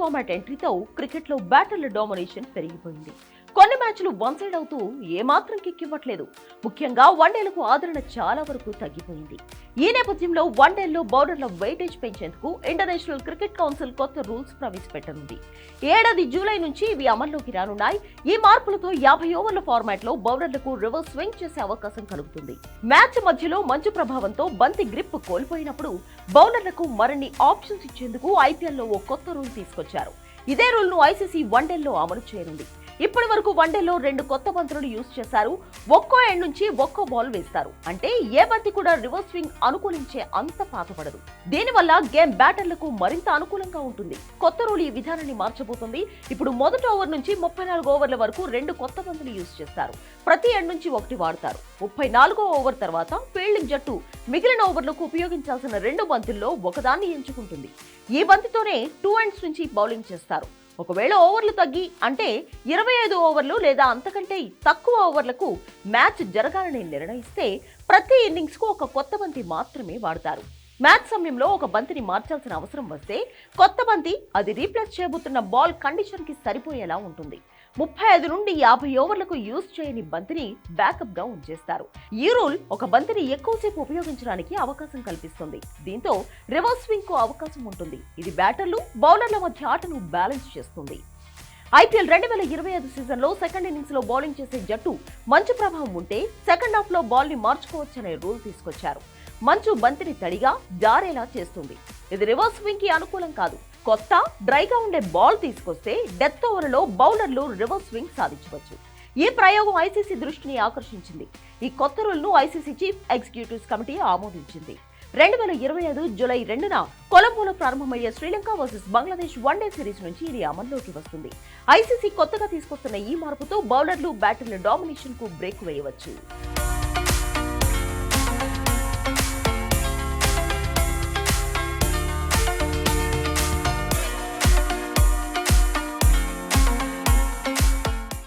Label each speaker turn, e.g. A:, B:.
A: Format ఎంట్రీతో క్రికెట్లో బ్యాటర్ల domination పెరిగిపోయింది. కొన్ని మ్యాచ్లు వన్ సైడ్ అవుతూ ఏమాత్రం కిక్కివ్వట్లేదు. ముఖ్యంగా వన్డేలకు ఆదరణ చాలా వరకు తగ్గిపోయింది. ఈ నేపథ్యంలో వన్డేల్లో బౌలర్ల వెయిటేజ్ పెంచేందుకు ఇంటర్నేషనల్ క్రికెట్ కౌన్సిల్ కొత్త రూల్స్ ప్రవేశపెట్టనుంది. ఏడాది జూలై నుంచి ఇవి అమల్లోకి రానున్నాయి. ఈ మార్పులతో 50 ఓవర్ల ఫార్మాట్ లో బౌలర్లకు రివర్స్ స్వింగ్ చేసే అవకాశం కలుగుతుంది. మ్యాచ్ మధ్యలో మంచు ప్రభావంతో బంతి గ్రిప్ కోల్పోయినప్పుడు బౌలర్లకు మరిన్ని ఆప్షన్స్ ఇచ్చేందుకు ఐపీఎల్లో ఓ కొత్త రూల్ తీసుకొచ్చారు. ఇదే రూల్ ను ఐసీసీ వన్డేల్లో అమలు చేయనుంది. ఇప్పటి వరకు వన్డేలో 2 కొత్త బంతులను యూజ్ చేశారు. ఒక్కో ఎండ్ నుంచి ఒక్కో బాల్ వేస్తారు. అంటే ఏ బంతి కూడా రివర్స్ స్వింగ్ అనుకూలించే అంత పాతపడదు. దీనివల్ల గేమ్ బ్యాటర్లకు మరింత అనుకూలంగా ఉంటుంది. కొత్త రూల్ ఈ విధానాన్ని మార్చబోతుంది. ఇప్పుడు మొదటి ఓవర్ నుంచి 34 ఓవర్ల వరకు 2 కొత్త బంతులు యూజ్ చేస్తారు. ప్రతి ఎండ్ నుంచి ఒకటి వాడతారు. 34వ ఓవర్ తర్వాత ఫీల్డింగ్ జట్టు మిగిలిన ఓవర్లకు ఉపయోగించాల్సిన 2 బంతుల్లో ఒకదాన్ని ఎంచుకుంటుంది. ఈ బంతితోనే 2 ఎండ్స్ నుంచి బౌలింగ్ చేస్తారు. ఒకవేళ ఓవర్లు తగ్గి అంటే 25 ఓవర్లు లేదా అంతకంటే తక్కువ ఓవర్లకు మ్యాచ్ జరగాలని నిర్ణయిస్తే ప్రతి ఇన్నింగ్స్ కు ఒక కొత్త బంతి మాత్రమే వాడతారు. మ్యాచ్ సమయంలో ఒక బంతిని మార్చాల్సిన అవసరం వస్తే కొత్త బంతి అది రీప్లేస్ చేయబోతున్న బాల్ కండిషన్ కి సరిపోయేలా ఉంటుంది. 35 నుండి 50 ఓవర్లకు యూజ్ చేయని బంతిని బ్యాకప్ గా ఉంచేస్తారు. ఈ రూల్ ఒక బంతిని ఎక్కువసేపు ఉపయోగించడానికి అవకాశం కల్పిస్తుంది. దీంతో రివర్స్ స్వింగ్ కు అవకాశం ఉంటుంది. ఇది బ్యాటర్లు బౌలర్ల మధ్య ఆటను బ్యాలెన్స్ చేస్తుంది. ఐపీఎల్ 2025 సీజన్లో సెకండ్ ఇన్నింగ్స్ లో బౌలింగ్ చేసే జట్టు మంచు ప్రభావం ఉంటే సెకండ్ హాఫ్ లో బాల్ ని మార్చుకోవచ్చనే రూల్ తీసుకొచ్చారు. మంచు బంతిని తడిగా జారేలా చేస్తుంది. ఇది రివర్స్ స్వింగ్ కి అనుకూలం కాదు. కొత్త డ్రైగా ఉండే బాల్ తీసుకొస్తే డెత్ ఓవర్లో బౌలర్లు రివర్స్ స్వింగ్ సాధించవచ్చు. ఈ ప్రయోగం ఐసీసీ దృష్టిని ఆకర్షించింది. ఈ కొత్త రూల్ ను ఐసీసీ చీఫ్ ఎగ్జిక్యూటివ్స్ కమిటీ ఆమోదించింది. 2025 జూలై 2న కొలంబోలో ప్రారంభమయ్యే Sri Lanka versus Bangladesh one day series నుంచి ఇది అమల్లోకి వస్తుంది. ఐసీసీ కొత్తగా తీసుకొస్తున్న ఈ మార్పుతో బౌలర్లు బ్యాటర్ల డామినేషన్ కు బ్రేక్ వేయవచ్చు.